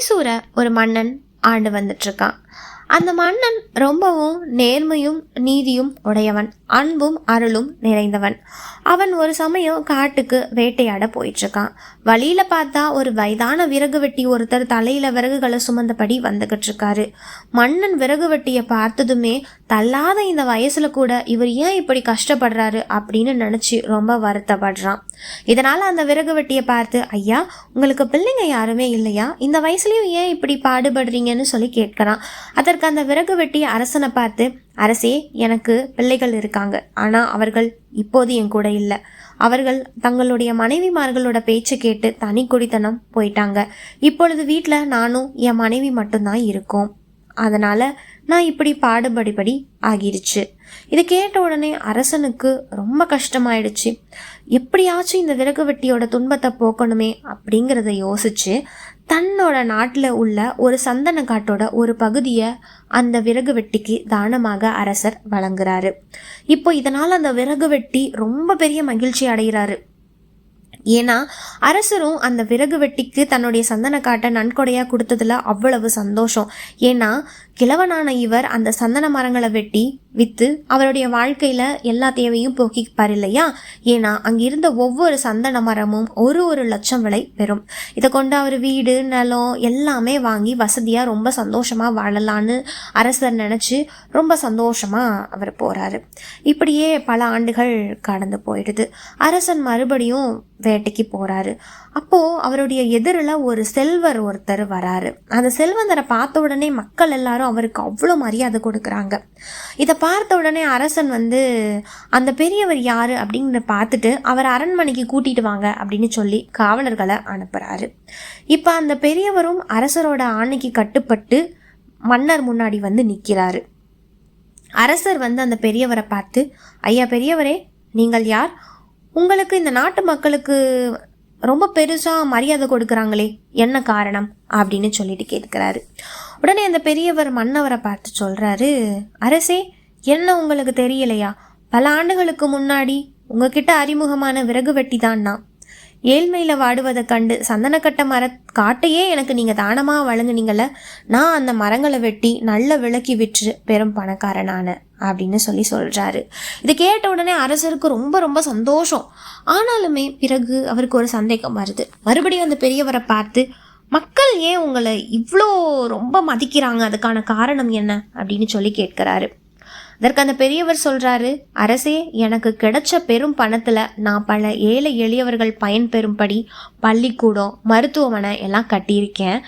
மைசூரை ஒரு மன்னன் ஆண்டு வந்துட்டுருக்கான். அந்த மன்னன் ரொம்பவும் நேர்மையும் நீதியும் உடையவன், அன்பும் அருளும் நிறைந்தவன். அவன் ஒரு சமயம் காட்டுக்கு வேட்டையாட போயிட்டுருக்கான். வழியில் பார்த்தா ஒரு வயதான விறகு வெட்டி ஒருத்தர் தலையில் விறகுகளை சுமந்தபடி வந்துக்கிட்டு இருக்காரு. மன்னன் விறகு வெட்டியை பார்த்ததுமே தள்ளாத இந்த வயசில் கூட இவர் ஏன் இப்படி கஷ்டப்படுறாரு அப்படின்னு நினச்சி ரொம்ப வருத்தப்படுறான். இதனால் அந்த விறகு வெட்டியை பார்த்து, ஐயா உங்களுக்கு பிள்ளைங்க யாருமே இல்லையா, இந்த வயசுலேயும் ஏன் இப்படி பாடுபடுறீங்கன்னு சொல்லி கேட்குறான். அதற்கு அந்த விறகு வெட்டி அரசனை பார்த்து, அரசே எனக்கு பிள்ளைகள் இருக்காங்க, ஆனால் அவர்கள் இப்போது என் கூட இல்லை. அவர்கள் தங்களுடைய மனைவிமார்களோட பேச்சு கேட்டு தனி குடித்தனம் போயிட்டாங்க. இப்பொழுது வீட்டில் நானும் என் மனைவி மட்டும்தான் இருக்கோம். அதனால் நான் இப்படி பாடுபடிபடி ஆகிருச்சு. இதை கேட்ட உடனே அரசனுக்கு ரொம்ப கஷ்டமாயிடுச்சு. எப்படியாச்சும் இந்த விறகு வெட்டியோட துன்பத்தை போக்கணுமே அப்படிங்கிறத யோசிச்சு தன்னோட நாட்டில் உள்ள ஒரு சந்தன காட்டோட ஒரு பகுதியை அந்த விறகு வெட்டிக்கு தானமாக அரசர் வழங்குறாரு. இப்போ இதனால் அந்த விறகு வெட்டி ரொம்ப பெரிய மகிழ்ச்சி அடைகிறாரு. ஏன்னா அரசரும் அந்த விறகு வெட்டிக்கு தன்னுடைய சந்தன காட்டை நன்கொடையாக கொடுத்ததுல அவ்வளவு சந்தோஷம். ஏன்னா கிழவனான இவர் அந்த சந்தன மரங்களை வெட்டி விற்று அவருடைய வாழ்க்கையில் எல்லா தேவையும் போக்கிப்பார் இல்லையா. ஏன்னா அங்கிருந்த ஒவ்வொரு சந்தன மரமும் ஒரு லட்சம் விலை பெறும். இதை கொண்டு அவர் வீடு நிலம் எல்லாமே வாங்கி வசதியாக ரொம்ப சந்தோஷமாக வாழலான்னு அரசர் நினச்சி ரொம்ப சந்தோஷமாக அவர் போகிறாரு. இப்படியே பல ஆண்டுகள் கடந்து போயிடுது. அரசன் மறுபடியும் வேட்டைக்கு போகிறாரு. அப்போது அவருடைய எதிரில் ஒரு செல்வர் ஒருத்தர் வராரு. அந்த செல்வந்தரை பார்த்த உடனே மக்கள் எல்லாரும் அவருக்கு அவ்வளோ மரியாதை கொடுக்குறாங்க. இதை பார்த்த உடனே அரசன் அந்த பெரியவர் யார் அப்படிங்கிற பார்த்துட்டு அவர் அரண்மனைக்கு கூட்டிகிட்டு வாங்க அப்படின்னு சொல்லி காவலர்களை அனுப்புகிறாரு. இப்போ அந்த பெரியவரும் அரசரோட ஆணைக்கு கட்டுப்பட்டு மன்னர் முன்னாடி நிற்கிறாரு. அரசர் அந்த பெரியவரை பார்த்து, ஐயா பெரியவரே, நீங்கள் யார்? உங்களுக்கு இந்த நாட்டு மக்களுக்கு ரொம்ப பெருசாக மரியாதை கொடுக்குறாங்களே, என்ன காரணம் அப்படின்னு சொல்லிட்டு கேட்குறாரு. உடனே அந்த பெரியவர் மன்னவரை பார்த்து சொல்கிறாரு, அரசே, என்ன உங்களுக்கு தெரியலையா? பல ஆண்டுகளுக்கு முன்னாடி உங்ககிட்ட அறிமுகமான விறகு வெட்டி தான் நான். ஏழ்மையில் வாடுவதை கண்டு சந்தனக்கட்டை காட்டையே எனக்கு நீங்கள் தானமாக வழங்குனீங்கள, நான் அந்த மரங்களை வெட்டி நல்ல விலைக்கு விற்று பெரும் பணக்காரனான அப்படின்னு சொல்கிறாரு. இதை கேட்ட உடனே அரசருக்கு ரொம்ப ரொம்ப சந்தோஷம். ஆனாலுமே பிறகு அவருக்கு ஒரு சந்தேகம் வருது. மறுபடியும் அந்த பெரியவரை பார்த்து, மக்கள் ஏன் உங்களை இவ்வளோ ரொம்ப மதிக்கிறாங்க, அதுக்கான காரணம் என்ன அப்படின்னு சொல்லி கேட்குறாரு. அதற்கு அந்த பெரியவர் சொல்கிறாரு, அரசே, எனக்கு கிடைச்ச பெரும் பணத்தில் நான் பல ஏழை எளியவர்கள் பயன்பெறும்படி பள்ளிக்கூடம், மருத்துவமனை எல்லாம் கட்டியிருக்கேன்.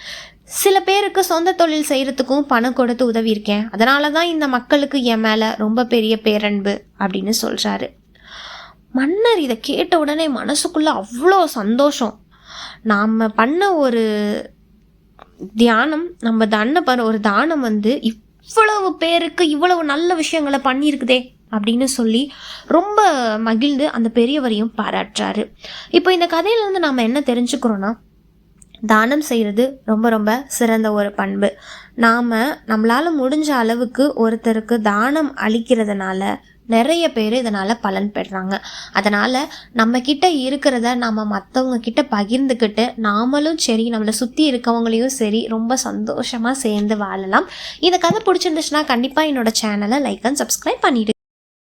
சில பேருக்கு சொந்த தொழில் செய்கிறதுக்கும் பணம் கொடுத்து உதவியிருக்கேன். அதனால தான் இந்த மக்களுக்கு என் மேலே ரொம்ப பெரிய பேரன்பு அப்படின்னு சொல்கிறாரு. மன்னர் இதை கேட்ட உடனே மனசுக்குள்ளே அவ்வளோ சந்தோஷம். நாம் பண்ண ஒரு தியானம், ஒரு தானம் இவ்வளவு பேருக்கு இவ்வளவு நல்ல விஷயங்களை பண்ணியிருக்குதே அப்படின்னு சொல்லி ரொம்ப மகிழ்ந்து அந்த பெரியவரையும் பாராட்டுறாரு. இப்போ இந்த கதையிலேருந்து நாம் என்ன தெரிஞ்சுக்கிறோன்னா, தானம் செய்கிறது ரொம்ப ரொம்ப சிறந்த ஒரு பண்பு. நம்மளால் முடிஞ்ச அளவுக்கு ஒருத்தருக்கு தானம் அளிக்கிறதுனால நிறைய பேர் இதனால் பலன் பெறுறாங்க. அதனால் நம்மக்கிட்ட இருக்கிறத நம்ம மற்றவங்க கிட்ட பகிர்ந்துக்கிட்டு நாமளும் சரி, நம்மளை சுற்றி இருக்கவங்களையும் சரி ரொம்ப சந்தோஷமாக சேர்ந்து வாழலாம். இந்த கதை பிடிச்சிருந்துச்சுன்னா கண்டிப்பாக என்னோட சேனலை லைக் அண்ட் சப்ஸ்கிரைப் பண்ணிவிடுங்க.